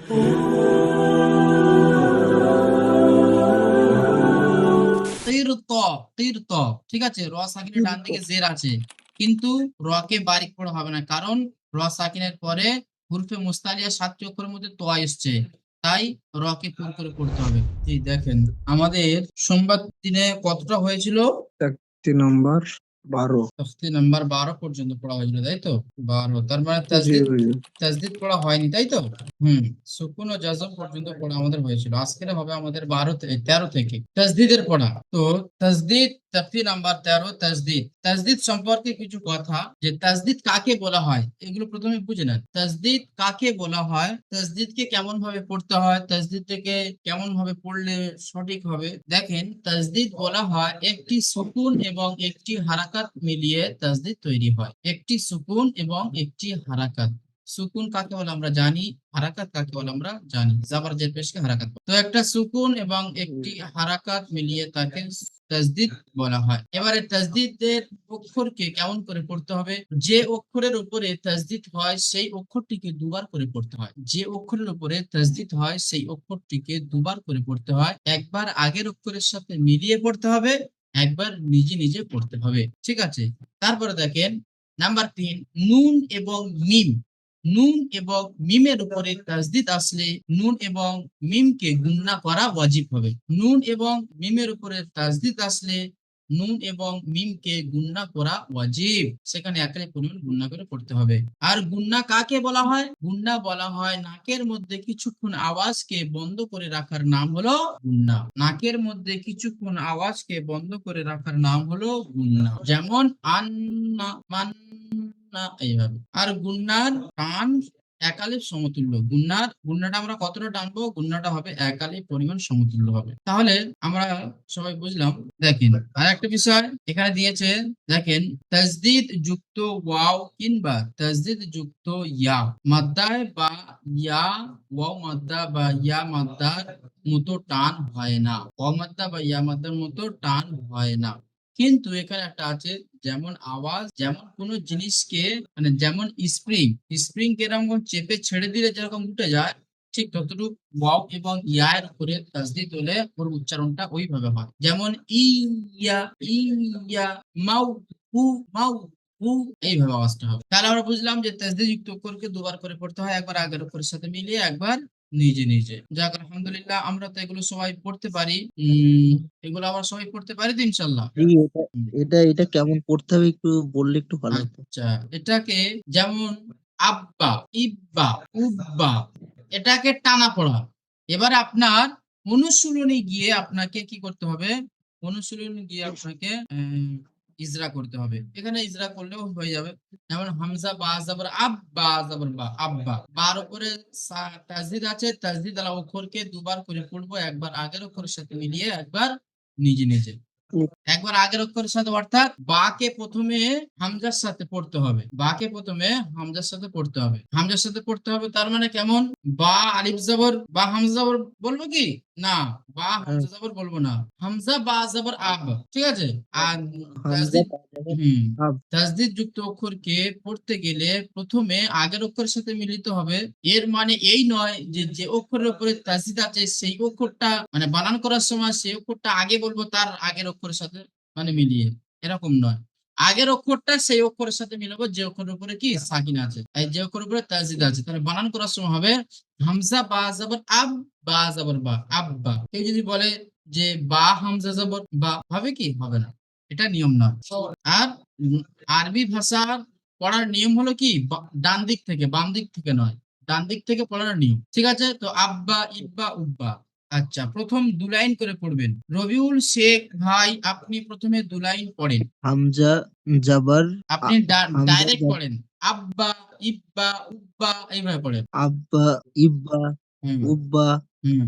তীর্ত তীর্ত ঠিক আছে, র সাকিনের ডান দিকে জের আছে, কিন্তু র কে বারিক পড়া হবে না, কারণ র সাকিনের পরে হুরফে মুস্তালিয়া 7টি অক্ষরের মধ্যে তো এসছে, তাই র কে পুর করে পড়তে হবে। এই দেখেন আমাদের সোমবার দিনে কতটা হয়েছিল? 1 নম্বর 12। তফসিল নাম্বার 12 পর্যন্ত পড়া হয়েছিল, তাই তো? 12, তার মানে জি তাজদিদ হুজুর। তাজদিদ পড়া হয়নি, তাই তো? সুকুন ও জাজম পর্যন্ত পড়া আমাদের হয়েছিল। আজকের হবে আমাদের 13 থেকে তাজদিদের পড়া। তো তাজদিদ তফসিল নাম্বার 13 তাজদিদ। তাজদিদ সম্পর্কে কিছু কথা, যে তাজদিদ কাকে বলা হয় এগুলো প্রথমে বুঝে নেন। তাজদিদ কাকে বলা হয়, তাজদিদকে কেমন ভাবে পড়তে হয়, তাজদিদটাকে কেমন ভাবে পড়লে সঠিক হবে। দেখেন, তাজদিদ বলা হয় একটি সুকুন এবং একটি হারাকাত মিলিয়ে তাজদিদ তৈরি হয়। একটি সুকুন এবং একটি হারাকাত। সুকুন কাকে বলে আমরা জানি, হারাকাত কাকে বলে আমরা জানি, জাবার জের পেশকে হারাকাত বলে। তো একটা সুকুন এবং একটি হারাকাত মিলিয়ে তাকে তাজদিদ বলা হয়। এবারে তাজদিদের অক্ষরকে কেমন করে পড়তে হবে, যে অক্ষরের উপরে তাজদিদ হয় সেই অক্ষরটিকে দুবার করে পড়তে হয়। যে অক্ষরের উপরে তাজদিদ হয় সেই অক্ষরটিকে দুবার করে পড়তে হয়। একবার আগের অক্ষরের সাথে মিলিয়ে পড়তে হবে, একবার নিজে নিজে পড়তে হবে, ঠিক আছে? তারপরে দেখেন নাম্বার 3, নুন এবং মিম। নুন এবং মিমের উপরে তাজদিদ আসলে নুন এবং মিমকে গুণনা করা ওয়াজিব হবে। নুন এবং মিমের উপরে তাজদিদ আসলে নুন এবং মিমকে গুণনা করা ওয়াজিব, সেখানে একাধিক পরিমাণ গুণনা করে পড়তে হবে। আর গুণনা কাকে বলা হয়? গুণনা বলা হয় নাকের মধ্যে কিছুক্ষণ আওয়াজকে বন্ধ করে রাখার নাম হলো গুণনা। নাকের মধ্যে কিছুক্ষণ আওয়াজকে বন্ধ করে রাখার নাম হলো গুণনা। যেমন আন্না, মান্না, এইভাবে। আর গুণনার টান একালিপ সমতুল্য। গুণনাটা আমরা কতটা টানবো? গুণনাটা হবে একালিপ পরিমাণ সমতুল্য হবে। তাহলে আমরা সবাই বুঝলাম। দেখেন আর একটা বিষয় এখানে দিয়েছে, দেখেন তাজদিদ যুক্ত ওয়াও কিংবা তাজদিদ যুক্ত ইয়া মাদ্দায় বা ইয়া ওয়াও মাদ্দা বা ইয়া মাদ্দার মতো টান হয় না। ওয়াও মাদ্দা বা ইয়া মাদ্দার মতো টান হয় না, কিন্তু এখানে একটা আছে, যেমন আওয়াজ, যেমন কোনো জিনিসকে মানে যেমন স্প্রিং, স্প্রিং কে এরকম চেপে ছেড়ে দিলে যেরকম উঠে যায়, ঠিক ততটুকু ওয়াও এবং ইয়া এর উপরে তাসদিদ হলে ওর উচ্চারণটা ওইভাবে হয়। যেমন ইয়া, ইয়া, মাউ, হু, মাউ, হু, এইভাবে আওয়াজটা হবে। তাহলে আমরা বুঝলাম যে তাসদিদ যুক্ত অক্ষরকে দুবার করে পড়তে হয়, একবার আগের অক্ষরের সাথে মিলিয়ে, একবার নিজে নিজে। যাক আলহামদুলিল্লাহ, আমরা তো এগুলো সবাই পড়তে পারি। এগুলো আমরা সবাই পড়তে পারি তো ইনশাল্লাহ। জি, এটা হুম, এটা এটা কেমন পড়তে হবে একটু বললে একটু ভালো হতো। আচ্ছা, এটাকে যেমন আব্বা, ইব্বা, উব্বা, এটাকে টানা পড়া। এবারে আপনার অনুশীলনে গিয়ে আপনাকে কি করতে হবে? অনুশীলনে গিয়ে আপনাকে ইজরা করতে হবে। এখানে ইজরা করলেও হয়ে যাবে। যেমন হামজা বা জাবর আব, বা জাবর বা, আব্বা। বার উপরে তাজদিদ আছে, তাজদিদ আলা অক্ষরকে দুবার করে পড়বো, একবার আগের অক্ষরের সাথে মিলিয়ে, একবার নিজে নিজে। একবার আগের অক্ষরের সাথে, অর্থাৎ বা কে প্রথমে হামজার সাথে পড়তে হবে। বা কে প্রথমে হামজার সাথে পড়তে হবে, হামজার সাথে পড়তে হবে। তার মানে কেমন? বা আলিফ জবর বা হামজা জবর বলবো কি না? বা হ্যাঁ, হামজা জবর বলবো না, হামজা বা জবর আব, ঠিক আছে? আর হামজা তাজদিদ, হুম, আব। তাজদিদ যুক্ত অক্ষরকে পড়তে গেলে প্রথমে আগের অক্ষরের সাথে মিলিত হবে। এর মানে এই নয় যে যে অক্ষরের উপরে তাজদিদ আছে সেই অক্ষরটা মানে বানান করার সময় সেই অক্ষরটা আগে বলবো তার আগের অক্ষরের সাথে মানে মিলিয়ে, এরকম নয়। আগের অক্ষরটা সেই অক্ষরের সাথে মিলাবো যে অক্ষরের উপরে কি সাকিন আছে, এই যে অক্ষরের উপরে তাজদিদ আছে। তাহলে বানান করার সময় হবে হামজা বা জবর আব, বা জবর বা, আব্বা। কেউ যদি বলে যে বা হামজা জবর বা, হবে কি? হবে না, এটা নিয়ম না। আর আরবি ভাষার পড়ার নিয়ম হলো কি, ডান দিক থেকে, বাম দিক থেকে নয়, ডান দিক থেকে পড়ার নিয়ম, ঠিক আছে? তো আব্বা, ইব্বা, উব্বা। আচ্ছা, প্রথম 2 লাইন করে পড়বেন। রবিউল শেখ ভাই, আপনি প্রথমে 2 লাইন পড়েন। হামজা জাবার আপনি হামজা ডাইরেক্ট পড়েন, আব্বা, ইব্বা, উব্বা, এইভাবে পড়েন। আব্বা, ইব্বা, হুম, উব্বা, হুম,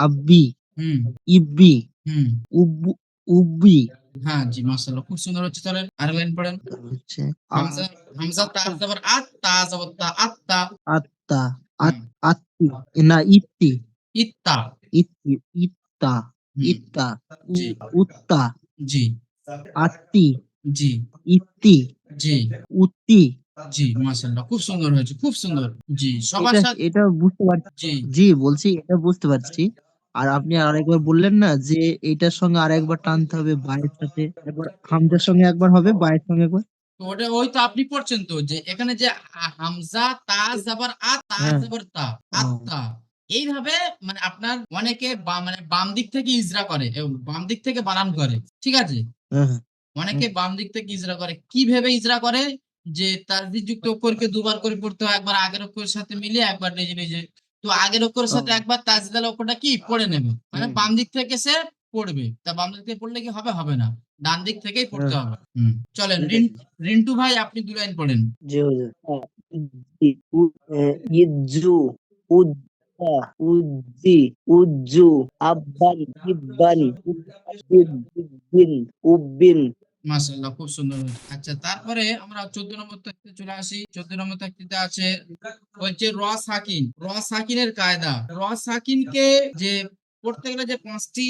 আব্বি, হুম, ইব্বি, হুম। উব্বু, উব্বি। হ্যাঁ জি, মাশাআল্লাহ, খুব সুন্দর হচ্ছে। চলেন আরেক লাইন পড়েন। হচ্ছে হামজা, হামজা তা জবর আত, তা জবর তা, আত্তা। আত্তা, হুম, আত্তি, না ইত্তি, ইত্তা। ইত্তি, ইত্তা, হুম, ইত্তা, জি, উত্তা, জি, আত্তি, জি, ইত্তি, জি, উত্তি, জি, মাশাআল্লাহ, খুব সুন্দর হয়েছে, খুব সুন্দর। জি, সবার এটা সাথে। এটা বুঝতে পারছি। জি, জি, বলছি এটা বুঝতে পারছি। আর আপনি আরেকবার বললেন না যে এইটার সঙ্গে আরেকবার টানতে হবে বায়ের সাথে, একবার হামজার সঙ্গে একবার হবে, বায়ের সঙ্গে একবার। তো ওটা ওই তো আপনি পড়ছেন তো যে এখানে যে হামজা তা জাবার তা হ্যাঁ। জাবার তা, ও, আত্তা। এইভাবে মানে আপনার অনেকে মানে বাম দিক থেকে ইজরা করে এবং বাম দিক থেকে বানান করে। ঠিক আছে? হ্যাঁ, হ্যাঁ, অনেকে বাম দিক থেকে ইজরা করে। কিভাবে ইজরা করে? যে তাসদিদ যুক্ত অক্ষরকে দুবার করে পড়তে হয়। একবার আগের অক্ষরের সাথে মিলিয়ে একবার নিজে, নিজে। তো আগের অক্ষরের সাথে ও, একবার তাসদিদ আলা অক্ষরটা কি পড়ে নেবে। মানে বাম দিক থেকে সে পড়বে। তা বাম দিক থেকে পড়লে কি হবে? হবে না। ডান দিক থেকেই পড়তে হ্যাঁ। হবে। চলেন ঠিক আছে। রিন্টু ভাই আপনি ২ লাইন পড়েন। জি হুজুর। ইজ্জু, উজ্জা, উজ্জি, উজ্জু, আব্বান, ইব্বান, উব্বিন, উব্বিন, উব্বিন। মাশাআল্লাহ, খুব সুন্দর হয়েছে। আচ্ছা, তারপরে আমরা ১৪ নম্বর তথ্যে চলে আসি। ১৪ নম্বর তথ্যতে আছে হচ্ছে সাকিন। সাকিনের কায়দা। সাকিনকে যে পড়তে গেলে যে ৫ টি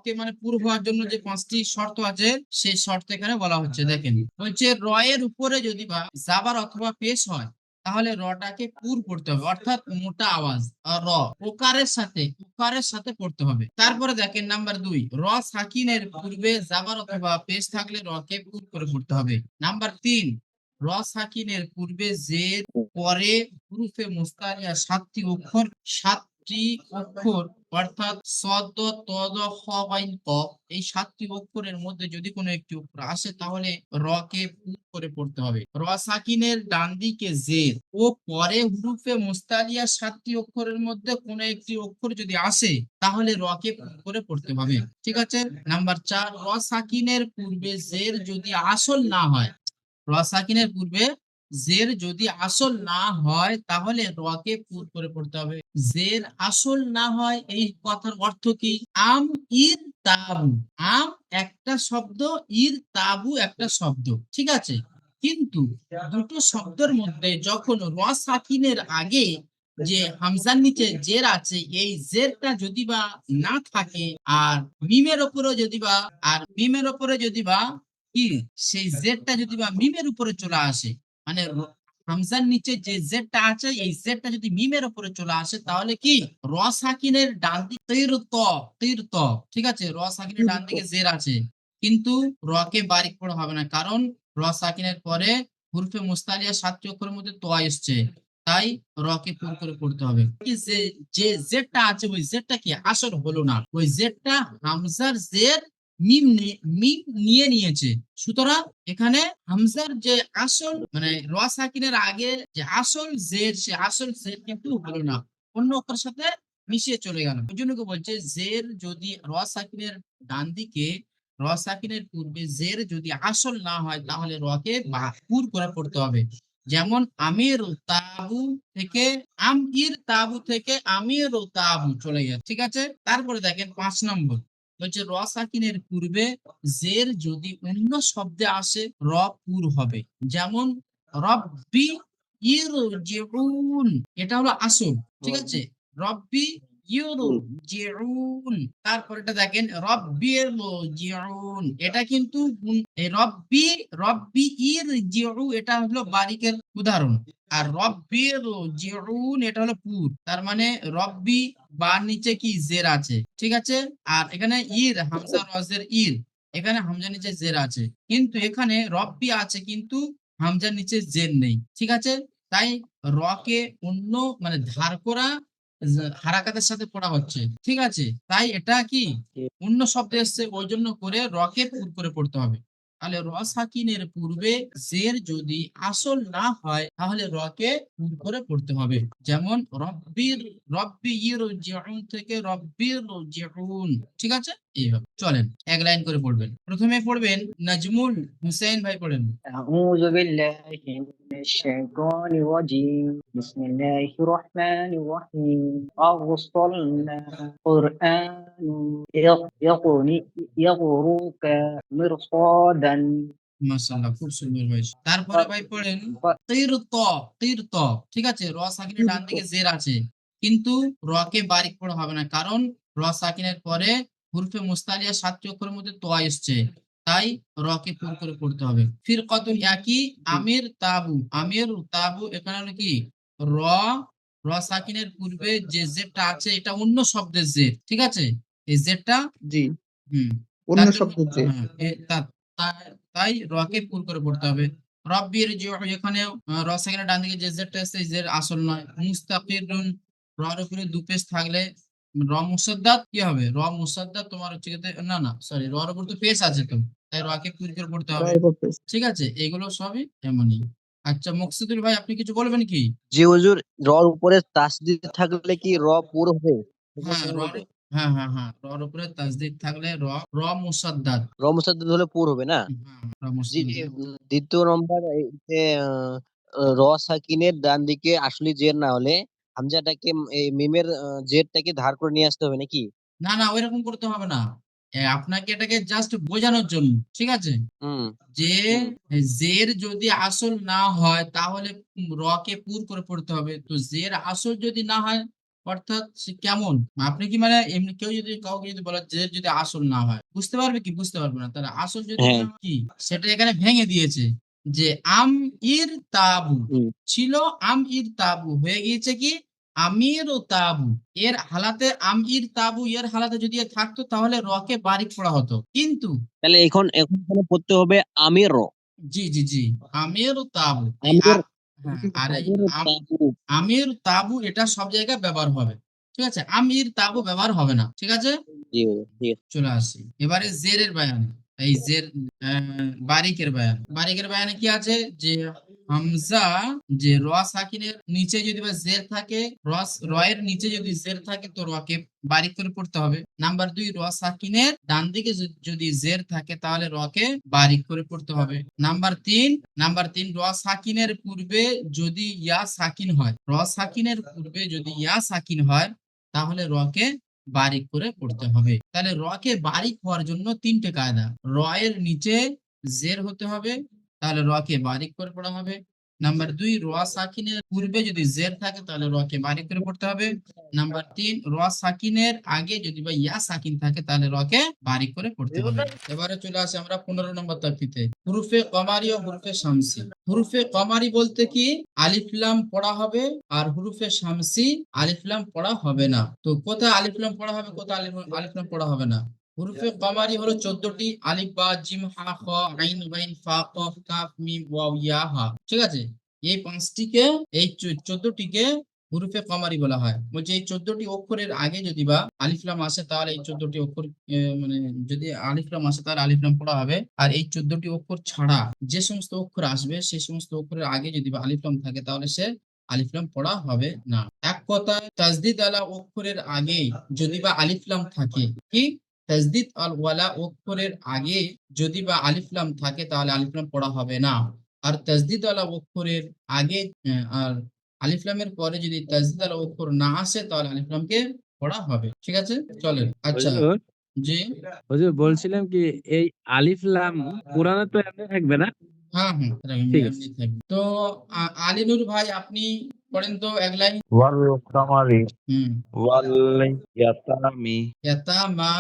কে মানে পুর হওয়ার জন্য যে ৫ টি শর্ত আছে, সেই শর্ত এখানে বলা হচ্ছে। দেখেন, হচ্ছে এর উপরে যদি বা জাবার অথবা পেশ হয়, তাহলে টাকে পুর পড়তে হবে, অর্থাৎ মোটা আওয়াজ। ওকারের সাথে পড়তে হবে। তারপরে দেখেন নাম্বার ২, সাকিনের পূর্বে জাবার অথবা পেশ থাকলে কে পুর করে পড়তে হবে। নাম্বার ৩, সাকিনের পূর্বে জের, পরে হুরুফে মুস্তারিয়া ৭টি অক্ষর, ৭টি অক্ষর অর্থাৎ সদ, তদ, খ, গাইন, কফ, এই ৭টি অক্ষরের মধ্যে যদি কোনো একটি অক্ষর আসে তাহলে কে পুর করে পড়তে হবে। সাকিনের ডান দিকে জের ও পরে হুরুফে মুস্তারিয়া ৭টি অক্ষরের মধ্যে কোনো একটি অক্ষর যদি আসে তাহলে কে পুর করে পড়তে হবে। ঠিক আছে? নাম্বার ৪, সাকিনের পূর্বে জের যদি আসল না হয়, সাকিনের পূর্বে জের যদি আসল না হয় তাহলে কে পুর করে পড়তে হবে। জের আসল না হয় এই কথার অর্থ কি? আম, ইর, তাবু। আম একটা শব্দ, ইর, তাবু একটা শব্দ। ঠিক আছে? কিন্তু দুটো শব্দের মধ্যে যখন সাকিনের আগে যে হামজার নিচে জের আছে, এই জেরটা যদি বা না থাকে আর মিমের ওপরেও যদি বা কি সেই জেডটা যদি বা মিমের উপরে চলে আসে, মানে হামজার নিচে যে জেডটা আছে এই জেডটা যদি মিমের উপরে চলে আসে তাহলে কি সাকিনের ডান দিকে তীর ত। ঠিক আছে? সাকিনের ডান দিকে জের আছে কিন্তু কে বারিক পড়া হবে না, কারণ সাকিনের পরে হুরফে মুস্তালিয়া ৭টি অক্ষরের মধ্যে এসছে, তাই কে পুর করে পড়তে হবে। কি যে জেডটা আছে ওই জেডটা কি আসল হলো না, ওই জেডটা হামজার জের মিম নিয়ে নিয়েছে। সুতরাং এখানে হামজার যে আসল মানে সাকিনের আগে যে আসল জের, সে আসল জের কিন্তু হলো না, অন্য অক্ষরের সাথে মিশিয়ে চলে গেল। ওই জন্য কি বলছে, জের যদি সাকিনের ডান দিকে সাকিনের পূর্বে জের যদি আসল না হয় তাহলে কে পুর করে পড়তে হবে। যেমন আমির তাবু থেকে তাবু থেকে আমির তাবু চলে গেছে। ঠিক আছে? তারপরে দেখেন ৫ নম্বর হচ্ছে সাকিনের পূর্বে জের যদি অন্য শব্দে আসে পুর হবে। যেমন রব্বি ইরজিউন, এটা হলো আসল। ঠিক আছে? রব্বি ইরজিউন। তারপরেটা দেখেন রব্বিরজিউন, এটা কিন্তু এই রব্বি ইরজিউ এটা হলো বারিকের উদাহরণ। আর রব্বিরজিউন এটা হলো পুর। তার মানে রব্বি বার নিচে কি জের আছে। ঠিক আছে? আর এখানে হামজা ওয়াজের এখানে হামজা নিচে জের আছে, কিন্তু এখানে রব্বি আছে কিন্তু হামজার নিচে জের নেই। ঠিক আছে? তাই কে অন্য মানে ধার করা হারাকাতের সাথে পড়া হচ্ছে। ঠিক আছে? তাই এটা কি অন্য শব্দ এসছে, ওই জন্য করে কে পুর করে পড়তে হবে। তাহলে সাকিনের পূর্বে জের যদি আসল না হয় তাহলে কে পুর করে পড়তে হবে। যেমন রব্বি ইরজিউন থেকে রব্বিরজিউন। ঠিক আছে? এইভাবে চলেন এক লাইন করে পড়বেন। প্রথমে পড়বেন নাজমুল হুসাইন ভাই, পড়েন। أعوذ بالله من الشيطان الرجيم بسم الله الرحمن الرحيم أرسلنا قرآن يغروك مرصادا মাশাআল্লাহ, খুব সুন্দর হয়েছে। তারপরে ভাই পড়েন তীর ত। ঠিক আছে? সাকিনের ডান দিকে জের আছে কিন্তু কে বারিক পড়া হবে না, কারণ সাকিনের পরে হুরফে মুস্তালিয়া ৭টি অক্ষরের মধ্যে এসছে, তাই রকে পুর করে পড়তে হবে। ফির কত একই আমির তাবু, আমির তাবু এখানে হলো কি র, র সাকিনের পূর্বে যে জেডটা আছে এটা অন্য শব্দের জেড, ঠিক আছে, এই জেডটা জি, হুম অন্য তার জন্য শব্দের যে। হ্যাঁ তাই রকে পুর করে পড়তে হবে। রব্বির এখানেও র সাকিনের ডান দিকে যে জেডটা আছে এই জেড আসল নয়। মুস্তাকিরুন রর উপরে দু পেশ থাকলে র মুসাদ্দাত কি হবে, র মুসাদ্দাত তোমার হচ্ছে না না সরি রর উপর তো পেশ আছে তো, তাই রকে পুর করে পড়তে হবে, ঠিক আছে, এগুলো সবই এমনই। আচ্ছা মুকসিদুল ভাই আপনি কিছু বলবেন কি? জি হুজুর, রর উপরে তাসদিদ থাকলে কি র পুরো হবে? হ্যাঁ রর, হ্যাঁ হ্যাঁ হ্যাঁ রর উপরে তাসদিদ থাকলে র, র মুসাদ্দাত, র মুসাদ্দিদ হলে পুর হবে না? হ্যাঁ র জি জি। মুসাদ্দাত। দ্বিতীয় নম্বর এই যে র সাকিনের ডান দিকে আসলে জের না হলে হামজাটাকে এই মিমের জেরটাকে ধার করে নিয়ে আসতে হবে নাকি? না না ওইরকম করতে হবে না, আপনাকে এটাকে জাস্ট বোঝানোর জন্য, ঠিক আছে, হুম যে জের যদি আসল না হয় তাহলে কে পুর করে পড়তে হবে। তো জের আসল যদি না হয় অর্থাৎ সে কেমন, আপনি কি মানে এমনি কেউ যদি কাউকে যদি বলে জের যদি আসল না হয় বুঝতে পারবে কি, বুঝতে পারবে না, তাহলে আসল যদি হ্যাঁ। না হয় কি সেটা এখানে ভেঙে দিয়েছে, যে আম ইর তাবু হুম। ছিল, আম ইর তাবু হয়ে গিয়েছে কি আমির ও তাবু। এর হালাতে আম ইর তাবু এর হালাতে যদি এ থাকতো তাহলে রকে বারিক পড়া হতো, কিন্তু তাহলে এখন এখন এখানে পড়তে হবে আমির র। জি জি জি আমির তাবু এই আমির হ্যাঁ আর এই আমির তাবু। আমির তাবু এটা সব জায়গায় ব্যবহার হবে, ঠিক আছে, আমির তাবু ব্যবহার হবে না, ঠিক আছে। জি জি। চলে আসি এবারে জেরের বায়ানে, এই জের বারিকের বায়ান, বারিকের বায়ানে কি আছে যে হামজা, যে র সাকিনের নিচে যদি বা জের থাকে, র এর নিচে যদি জের থাকে তো রকে বারিক করে পড়তে হবে। নাম্বার 2 র সাকিনের ডান দিকে যদি জের থাকে তাহলে রকে বারিক করে পড়তে হবে। নাম্বার 3 র সাকিনের পূর্বে যদি ইয়া সাকিন হয়, র সাকিনের পূর্বে যদি ইয়া সাকিন হয় তাহলে রকে বারিক করে পড়তে হবে। তাহলে কে বারিক হওয়ার জন্য 3টে কায়দা, এর নিচে জের হতে হবে তাহলে কে বারিক করে পড়া হবে। নাম্বার 2 র সাকিনের পূর্বে যদি জের থাকে তাহলে কে বারিক করে পড়তে হবে। নাম্বার 3 র সাকিনের আগে যদি বা ইয়া সাকিন থাকে তাহলে কে বারিক করে পড়তে হবে। এবারে চলে আসে আমরা 15 নম্বর তাফসীরে, হুরুফে কমারি ও হুরুফে শামসি। হুরুফে কমারি বলতে কি আলিফ লাম পড়া হবে, আর হুরুফে শামসি আলিফ লাম পড়া হবে না। তো কোথায় আলিফ লাম পড়া হবে, কোথায় আলিফ লাম পড়া হবে না? হুরুফে কমারি হলো 14টি, আলিফ বা জিম হা খ আইন গাইন ফা কফ কাফ মিম ওয়াও ইয়া হা, ঠিক আছে, এই 5টিকে, এই 14টিকে হুরুফে কমারি বলা হয়। বলছে এই 14টি অক্ষরের আগে যদি বা আলিফ লাম আসে তাহলে এই 14টি অক্ষর মানে যদি আলিফ লাম আসে তাহলে আলিফ লাম পড়া হবে, আর এই 14টি অক্ষর ছাড়া যে সমস্ত অক্ষর আসবে সেই সমস্ত অক্ষরের আগে যদি বা আলিফ লাম থাকে তাহলে সে আলিফ লাম পড়া হবে না। এক কথায় তাজদিদ আলা অক্ষরের আগে যদি বা আলিফ লাম থাকে, কি তাজদিদ আল ওয়ালা অক্ষরের আগে যদি বা আলিফ লাম থাকে তাহলে আলিফ লাম পড়া হবে না। আর তাজদিদ আলা অক্ষরের আগে আর আলিফ লামের পরে যদি তাজদিদ আলা অক্ষর না আসে তাহলে আলিফ লামকে পড়া হবে, ঠিক আছে, চলেন। আচ্ছা হুজুর জি হুজুর বলছিলাম কি, এই আলিফ লাম কোরআনে তো এমনি থাকবে না? হ্যাঁ হ্যাঁ এমনি ঠিক আছে। এমনি থাকবে। তো আলিনুর ভাই আপনি পড়েন তো এক লাইন। والقمر হুম واليتامى ইয়াতামা,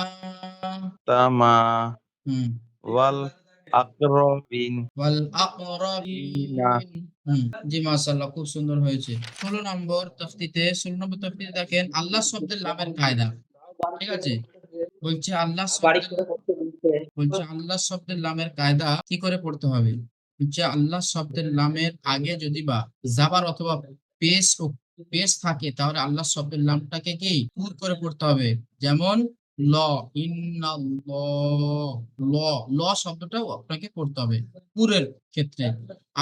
হুম والأقربين ওয়াল আকরাবিন, হুম জি মাশাআল্লাহ খুব সুন্দর হয়েছে। 16 নম্বর তাফসীরে দেখেন আল্লাহ শব্দের লামের কায়দা, ঠিক আছে, বলছে আল্লাহ শব্দের, বলছে আল্লাহ শব্দের লামের কায়দা কি করে পড়তে হবে। বলছে আল্লাহ শব্দের লামের আগে যদি বা জাবার অথবা পেশ ও পেশ থাকে তাহলে আল্লাহ শব্দের লামটাকে কি পুর করে পড়তে হবে। যেমন ল, ইন্নাল্লাহ, ল, ল শব্দটাও আপনাকে পড়তে হবে পুরের ক্ষেত্রে।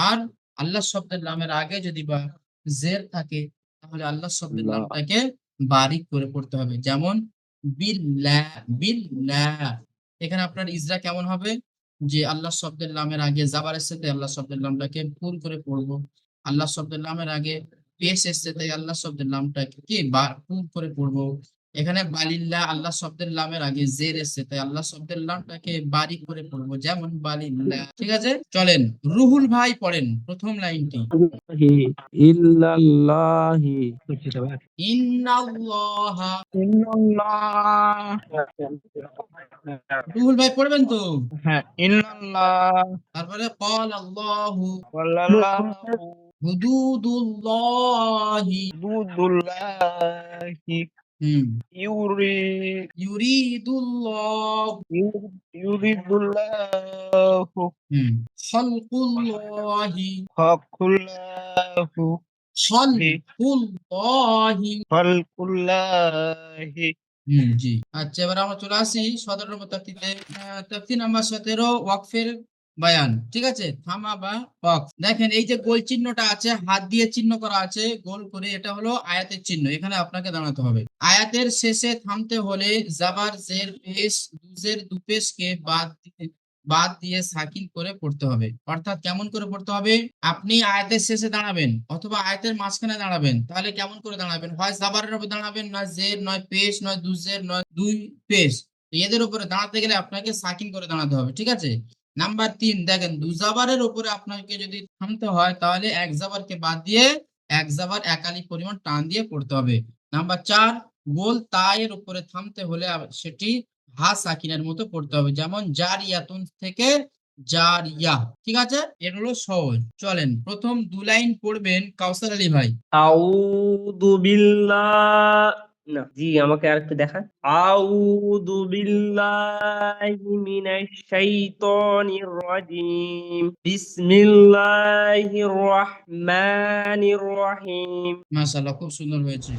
আর আল্লাহ শব্দের লামের আগে যদি বা জের থাকে তাহলে আল্লাহ শব্দের লামটাকে বারিক করে পড়তে হবে। যেমন বিল্লাহ, বিল্লাহ, এখানে আপনার ইজরা কেমন হবে, যে আল্লাহ শব্দের লামের আগে জাবার এসছে তাই আল্লাহ শব্দের নামটাকে পুর করে পড়বো, আল্লাহ শব্দের নামের আগে পেশ এসছে তাই আল্লাহ শব্দের নামটাকে কি পুর করে পড়বো। এখানে বালিল্লাহ আল্লাহ শব্দের লামের আগে জের এসছে তাই আল্লাহ শব্দের নামটাকে বারিক করে পড়বো, যেমন বালিল্লাহ, ঠিক আছে, চলেন রুহুল ভাই পড়েন প্রথম লাইনটি। ইল্লাল্লাহি। ইন্নাল্লাহা, إن الله রুহুল ভাই পড়বেন তো? হ্যাঁ, ইন্নাল্লাহ তারপরে قال الله ওয়াল্লাল্লাহু حدود الله হুদুদুল্লাহি হুম ইউরি يريد الله ইউরিদুল্লাহু خلق الله হকুল্লাহু خلق الله খলকুল্লাহি জি আচ্ছা এবার আমরা চলে আসি 17 নম্বর তাফসীরে তাফসীর নাম্বার 17 ওয়াকফের বায়ান ঠিক আছে থামা বা ওয়াকফ দেখেন এই যে গোল চিহ্নটা আছে হাত দিয়ে চিহ্ন করা আছে গোল করে এটা হলো আয়াতের চিহ্ন এখানে আপনাকে দাঁড়াতে হবে আয়াতের শেষে থামতে হলে জাবার জের পেশ দুজের দুপেশকে বাদ দিয়ে সাকিন করে পড়তে হবে অর্থাৎ কেমন করে পড়তে হবে আপনি আয়াতের শেষে দাঁড়াবেন অথবা আয়াতের মাঝখানে দাঁড়াবেন তাহলে কেমন করে দাঁড়াবেন হয় জাবারের উপর দাঁড়াবেন নয় জের নয় পেশ নয় দুজের নয় দুই পেশ তো এদের উপরে দাঁড়াতে গেলে আপনাকে সাকিন করে দাঁড়াতে হবে ঠিক আছে নাম্বার 3 দেখেন দুজাবারের উপরে আপনাকে যদি থামতে হয় তাহলে এক জাবারকে বাদ দিয়ে এক জাবার একালি পরিমাণ টান দিয়ে পড়তে হবে নাম্বার 4 গোল তায়ের উপরে থামতে হলে সেটি হা সাকিনের মতো পড়তে হবে যেমন জারিয়াতুন থেকে জারিয়া ঠিক আছে এগুলো সহজ চলেন প্রথম 2 লাইন পড়বেন কাউসার আলী ভাই আউযু বিল্লাহ না জি আমাকে আরেকটু দেখান আউযু বিল্লাহি মিনাশ শাইতানির রাজিম বিসমিল্লাহির রহমানির রহিম মাশাআল্লাহ খুব সুন্দর হয়েছে